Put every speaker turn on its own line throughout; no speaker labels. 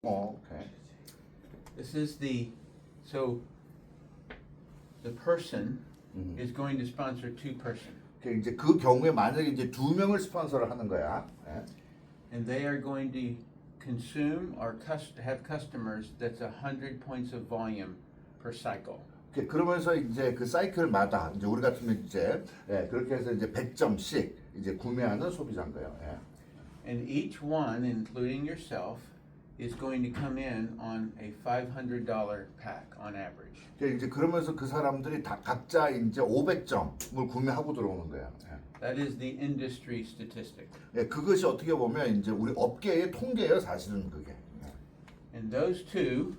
Okay.
This is so the person is going to sponsor two person.
이제 그 경우에 만약에 이제 두 명을 스폰서를 하는 거야. 예.
And they are going to consume or have customers that's 100 points of volume per cycle.
그러면서 이제 그 사이클마다 이제 우리 같으면 이제 그렇게 해서 이제 100점씩 이제 구매하는 소비자인 거예요. 예.
And each one, including yourself, is going to come in on a $500 pack on average.
이제 그러면서 그 사람들이 다 각자 이제 500점을 구매하고 들어오는 거예요. 예.
That is the industry statistic.
예, 그것이 어떻게 보면 이제 우리 업계의 통계예요, 사실은 그게. 예.
And those two,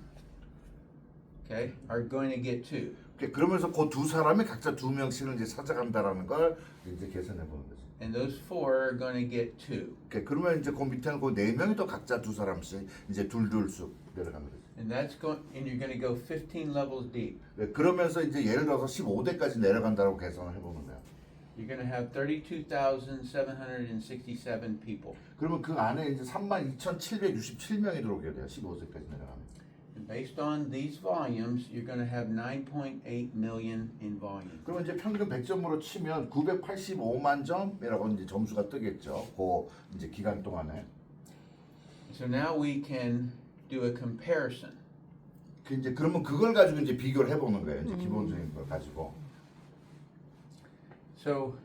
okay, are going to get two.
그러면서 그 두 사람이 각자 두 명씩을 이제 찾아간다라는 걸 이제 계산해 보는 거죠.
And those four are going to get two.
그러면 이제 그 밑에는 그 네 명이 또 각자 두 사람씩 이제 둘씩 내려가는 거죠.
And you're going to go 15 levels deep.
그러면서 이제 예를 들어서 15대까지 내려간다고 계산을 해보는 거예요.
You're going to have 32,767 people.
그러면 그 안에 이제 32,767명이 들어오게 돼요. 15세까지 내려가면.
And based on these volumes, you're going to have 9.8 million in volume.
그러면 이제 평균 100점으로 치면 985만 점이라고 이제 점수가 뜨겠죠. 그 이제 기간 동안에.
So now we can do a comparison.
이제 그러면 그걸 가지고 이제 비교를 해보는 거예요. 이제 기본적인 걸 가지고.
So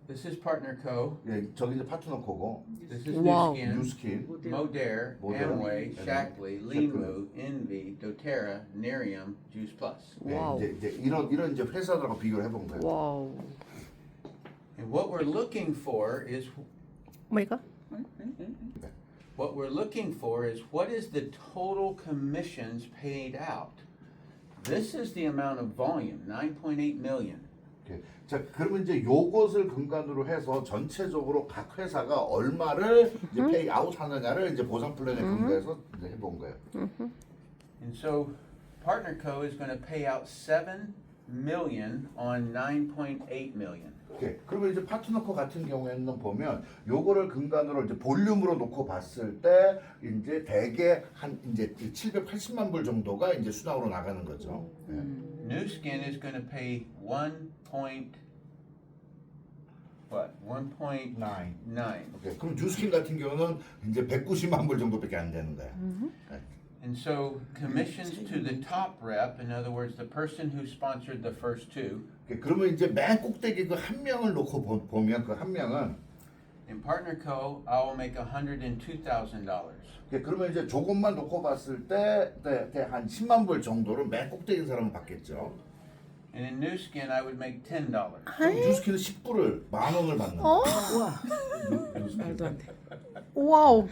this is Partner Co.
예, 저기 이제 파트너코고,
This is
Wow.
Newskin,
뉴스킨,
Modere,
Modere,
Amway,
and
Shackley,
Shackley.
Limu, Envy, doTERRA, Nerium, Juice Plus.
예,
와우.
이제 이런 이제 회사들하고 비교를 해본 거예요.
와우.
And what we're looking for is
오마이갓.
what is the total commissions paid out. This is the amount of volume, 9.8 million.
이렇게. 자, 그러면 이제 요것을 근간으로 해서 전체적으로 각 회사가 얼마를 이제 페이 아웃 하느냐를 이제 보상 플랜에 근거해서 이제 해본 거예요.
And so Partner Co. is going to pay out 7 million on 9.8 million.
오케이. 그러면 이제 파트너코 같은 경우에는 보면 요거를 근간으로 이제 볼륨으로 놓고 봤을 때 이제 대개 한 이제 780만 불 정도가 이제 수당으로 나가는 거죠. 예.
Newskin is going to pay 1.9.
오케이. 그럼 뉴스킨 같은 경우는 이제 190만 불 정도밖에 안 되는 거야.
And so commissions to the top rep, in other words, the person who sponsored the first two,
오케이. 그러면 이제 맨 꼭대기 그 한 명을 놓고 보면 그 한 명은
in Partner Co, I will make $102,000.
오케이. 그러면 이제 조금만 놓고 봤을 때 한 10만 불 정도를 맨 꼭대기 사람은 받겠죠.
And in Newskin, I would make $10.
그럼 뉴스킨은 10불을 10,000원을 받는 거야.
와.
뉴스킨.
말도 안 돼. 와우.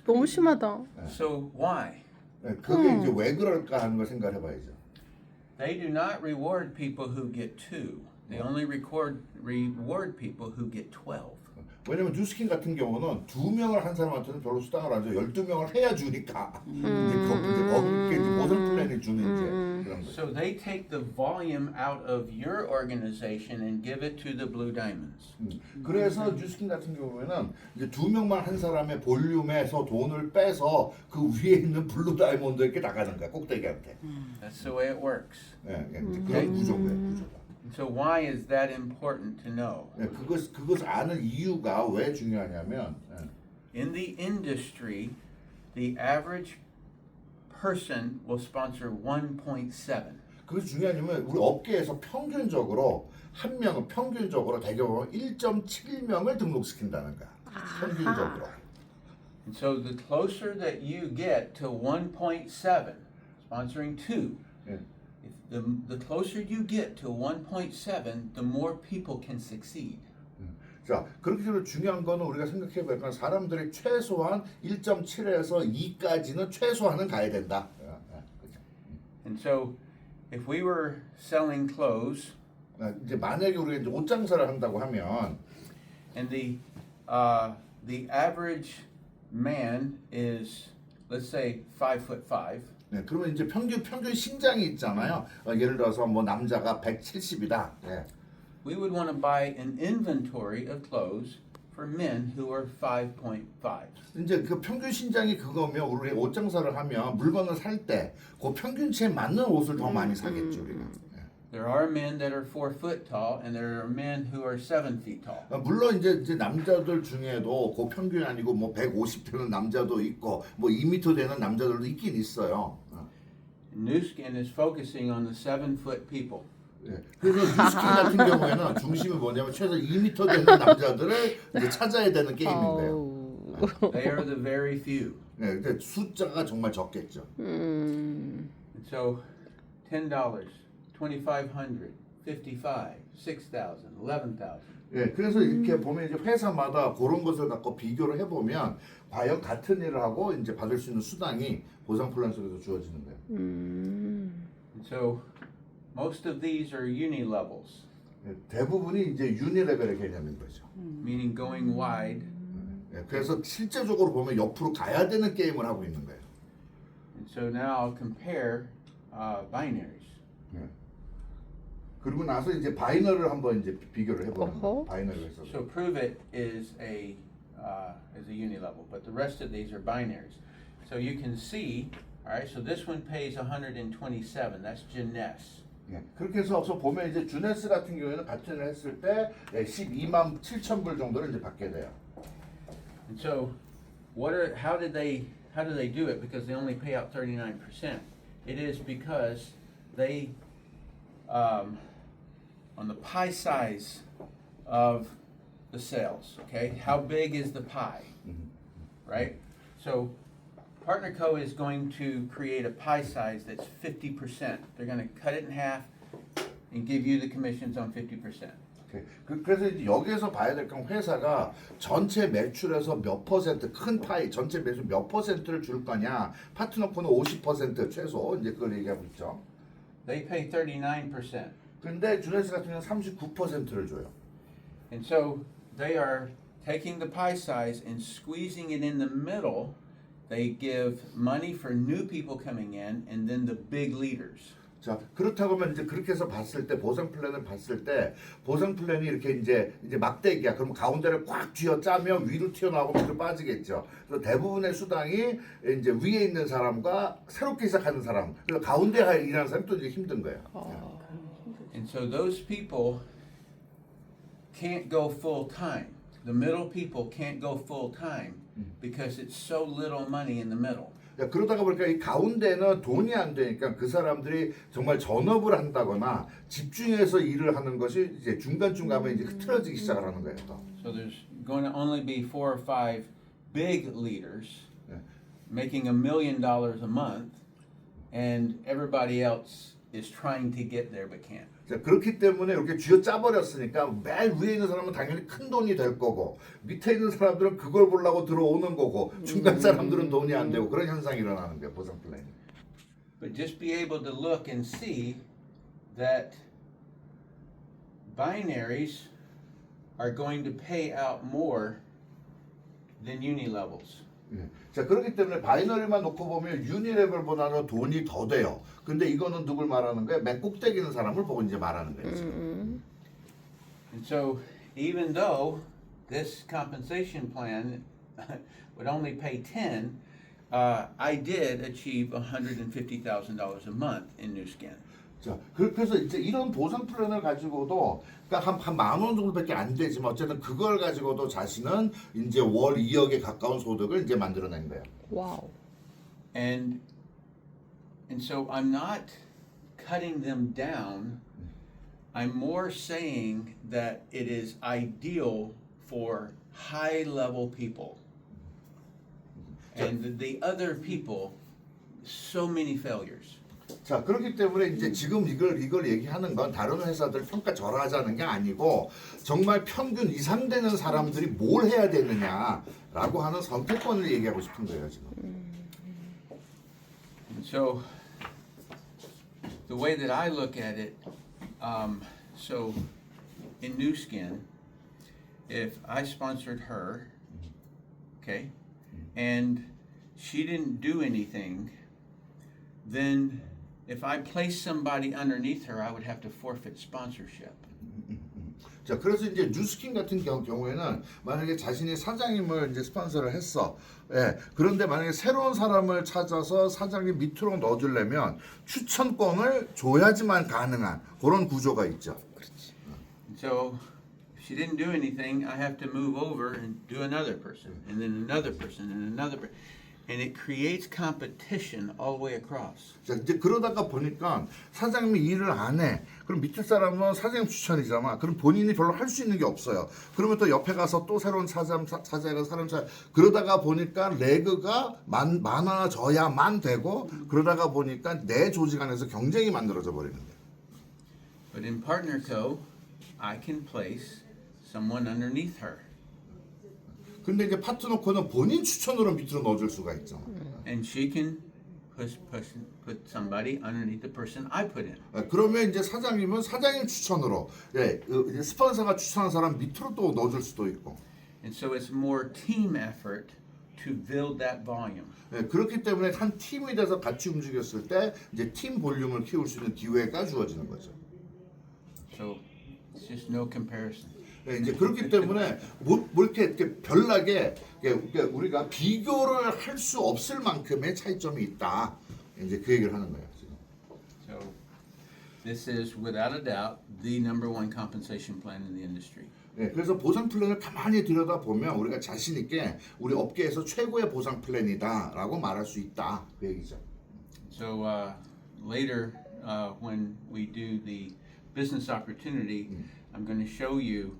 너무 심하다.
So why?
네, 그게 이제 왜 그럴까 하는 걸 생각해봐야죠.
They do not reward people who get two. They only reward people who get 12.
왜냐면 뉴스킨 같은 경우는 두 명을 한 사람한테는 별로 수당을 안 줘. 12명을 해야 주니까 이제 거기에 이제 보상 플랜이 주는 이제 그런 거죠.
So they take the volume out of your organization and give it to the Blue Diamonds.
그래서 뉴스킨 같은 경우에는 이제 두 명만 한 사람의 볼륨에서 돈을 빼서 그 위에 있는 블루 다이몬드에게 나가는 거야. 꼭대기한테.
That's the way it works.
예, 이제 그런 구조인 거예요. 구조가.
So why is that important to know?
예, 그것을 아는 이유가 왜 중요하냐면
In the industry, the average person will sponsor 1.7.
그게 중요하냐면 우리 업계에서 평균적으로 한 명은 평균적으로 대개로 1.7명을 등록시킨다는 거야. 평균적으로.
And so the closer that you get to 1.7, sponsoring two,
예.
if the closer you get to 1.7, the more people can succeed.
자, 그렇게 되면 중요한 거는 우리가 생각해 보니까 사람들이 최소한 1.7에서 2까지는 최소한은 가야 된다. 그죠?
And so if we were selling clothes
이제 만약에 우리가 이제 옷 장사를 한다고 하면
and the average man is, let's say, 5'5",
네, 그러면 이제 평균 신장이 있잖아요. 예를 들어서 뭐 남자가 170이다. 예.
we would want to buy an inventory of clothes for men who are 5.5.
이제 그 평균 신장이 그거면 우리 옷 장사를 하면 물건을 살 때 그 평균치에 맞는 옷을 더 많이 사겠죠 우리가.
There are men that are 4 foot tall, and there are men who are 7 feet tall.
물론 이제 남자들 중에도 그 평균이 아니고 뭐 150 되는 남자도 있고 뭐 2m 되는 남자들도 있긴 있어요.
New Skin is focusing on the 7 foot people.
예. 그래서 뉴스킨 같은 경우에는 중심이 뭐냐면 최소 2m 되는 남자들을 이제 찾아야 되는 게임인 거예요.
아우.
They are the very few.
네, 근데 숫자가 정말 적겠죠.
And so, $10, $2,500, $55, $6,000, $11,000.
예, 그래서 이렇게 보면 이제 회사마다 그런 것을 갖고 비교를 해보면 과연 같은 일을 하고 이제 받을 수 있는 수당이 보상 플랜 속에서 주어지는 거예요.
And so, most of these are uni levels,
예, 대부분이 이제 유니레벨의 개념인 거죠.
meaning going wide.
예, 그래서 실제적으로 보면 옆으로 가야 되는 게임을 하고 있는 거예요.
And so now I'll compare binaries.
그리고 나서 이제 바이너를 한번 이제 비교를 해보는 거예요.
어허.
바이너를 해서.
So prove it is a uni level, but the rest of these are binaries. So you can see, all right. So this one pays 127. That's Jeunesse.
예, 그렇게 해서 보면 이제 주네스 같은 경우에는 같은 일을 했을 때 12만 7천 불 정도를 이제 받게 돼요.
And so, how do they do it? Because they only pay out 39%. It is because they, on the pie size of the sales. Okay, how big is the pie? Right. So, Partner Co is going to create a pie size that's 50%. They're going to cut it in half and give you the commissions on 50%.
오케이. 그래서 이제 여기에서 봐야 될 건 회사가 전체 매출에서 몇 퍼센트 큰 파이 전체 매출 몇 퍼센트를 줄 거냐 파트너코는 50% 최소 이제 그걸 얘기하고 있죠.
They pay 39%.
근데 주네스 같은 경우는 39%를 줘요.
And so they are taking the pie size and squeezing it in the middle. They give money for new people coming in and then the big leaders.
자 그렇다고 하면 이제 그렇게 해서 봤을 때 보상 플랜을 봤을 때 보상 플랜이 이렇게 이제 막대기야. 그럼 가운데를 꽉 쥐어 짜면 위로 튀어나오고 밑으로 빠지겠죠. 그래서 대부분의 수당이 이제 위에 있는 사람과 새롭게 시작하는 사람, 그래서 가운데 일하는 사람이 또 이제 힘든 거예요.
And so those people can't go full time. The middle people can't go full time because it's so little money in the middle.
그러다가 보니까 이 가운데는 돈이 안 되니까 그 사람들이 정말 전업을 한다거나 집중해서 일을 하는 것이 이제 중간중간에 이제 흐트러지기 시작을 하는 거예요. 또.
So there's going to only be 4 or 5 big leaders making $1 million a month, and everybody else is trying to get there but can't.
자, 그렇기 때문에 이렇게 쥐어 짜버렸으니까 맨 위에 있는 사람은 당연히 큰 돈이 될 거고 밑에 있는 사람들은 그걸 보려고 들어오는 거고 중간 사람들은 돈이 안 되고 그런 현상이 일어나는 거예요. 보상 플랜이.
But just be able to look and see that binaries are going to pay out more than uni levels.
예. 자 그렇기 때문에 바이너리만 놓고 보면 유니레벨보다는 돈이 더 돼요. 근데 이거는 누굴 말하는 거예요? 맨 꼭대기 있는 사람을 보고 이제 말하는 거예요. 지금.
And so, even though this compensation plan would only pay 10, I did achieve $150,000 a month in New Skin.
자 그래서 이제 이런 보상 플랜을 가지고도 그러니까 한 10,000원 정도밖에 안 되지만 어쨌든 그걸 가지고도 자신은 이제 월 2억에 가까운 소득을 이제 만들어낸 거예요.
와우.
And so I'm not cutting them down. I'm more saying that it is ideal for high level people. And the other people, so many failures.
자 그렇기 때문에 이제 지금 이걸 얘기하는 건 다른 회사들 평가 절하하자는 게 아니고 정말 평균 이상 되는 사람들이 뭘 해야 되느냐라고 하는 선택권을 얘기하고 싶은 거예요 지금.
And so the way that I look at it, so in New Skin, if I sponsored her, okay, and she didn't do anything, then if I place somebody underneath her, I would have to forfeit sponsorship.
자, 그래서 이제 뉴스킨 같은 경우에는 만약에 자신이 사장님을 이제 스폰서를 했어. 예. 그런데 만약에 새로운 사람을 찾아서 사장님 밑으로 넣어주려면 추천권을 줘야지만 가능한 그런 구조가 있죠.
So if she didn't do anything, I have to move over and do another person, and then another person, and another person. And it creates competition all the way across.
자, 이제 그러다가 보니까 사장님이 일을 안 해. 그럼 밑에 사람은 사장님 추천이잖아. 그럼 본인이 별로 할 수 있는 게 없어요. 그러면 또 옆에 가서 또 새로운 사장가 사람 그러다가 보니까 레그가 많아져야만 되고 그러다가 보니까 내 조직 안에서 경쟁이 만들어져 버리는 거예요.
But in Partner Co, I can place someone underneath her.
근데 이제 파트너코는 본인 추천으로 밑으로 넣어줄 수가 있죠.
And she can put somebody underneath the person I put in.
그러면 이제 사장님은 사장님 추천으로 이제 스폰서가 추천한 사람 밑으로 또 넣어줄 수도 있고.
And so it's more team effort to build that volume.
그렇기 때문에 한 팀이 돼서 같이 움직였을 때 이제 팀 볼륨을 키울 수 있는 기회가 주어지는 거죠.
So it's just no comparison.
이제 그렇기 때문에 뭐 이렇게 별나게 우리가 비교를 할 수 없을 만큼의 차이점이 있다. 이제 그 얘기를 하는 거예요. 지금.
So this is without a doubt the number one compensation plan in the industry.
그래서 보상 플랜을 가만히 들여다 보면 우리가 자신 있게 우리 업계에서 최고의 보상 플랜이다라고 말할 수 있다. 그 얘기죠.
So later when we do the business opportunity, I'm going to show you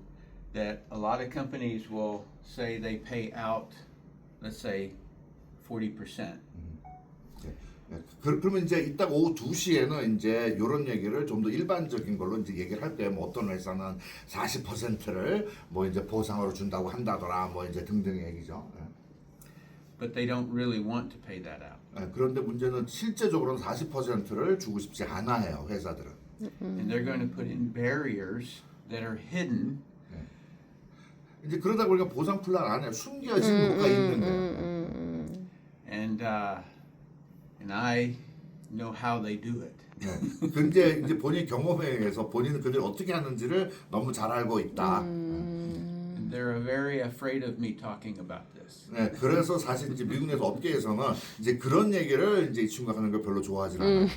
that a lot of companies will say they pay out, let's say, 40%.
그러면 이제 이따가 오후 2시에는 이제 이런 얘기를 좀 더 일반적인 걸로 이제 얘기를 할 거예요. 뭐 어떤 회사는 40%를 뭐 이제 보상으로 준다고 한다더라, 뭐 이제 등등의 얘기죠.
But they don't really want to pay that out.
그런데 문제는 실제적으로는 40%를 주고 싶지 않아 해요, 회사들은.
And they're going to put in barriers that are hidden.
이제 그러다 보니까 보상 플랜 안에 숨겨진 뭐가 있는 거예요.
And I know how they do it.
근데 이제 본인 경험에 의해서 본인은 그들이 어떻게 하는지를 너무 잘 알고 있다.
And they're very afraid of me talking about this.
그래서 사실 이제 미국 내에서 업계에서는 이제 그런 얘기를 이제 이 친구가 하는 걸 별로 좋아하지 않아요.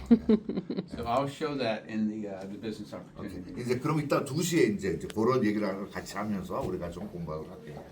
So I'll show that in the business opportunity.
이제 그럼 이따 2시에 이제 그런 얘기를 같이 하면서 우리가 좀 공부하도록 할게요.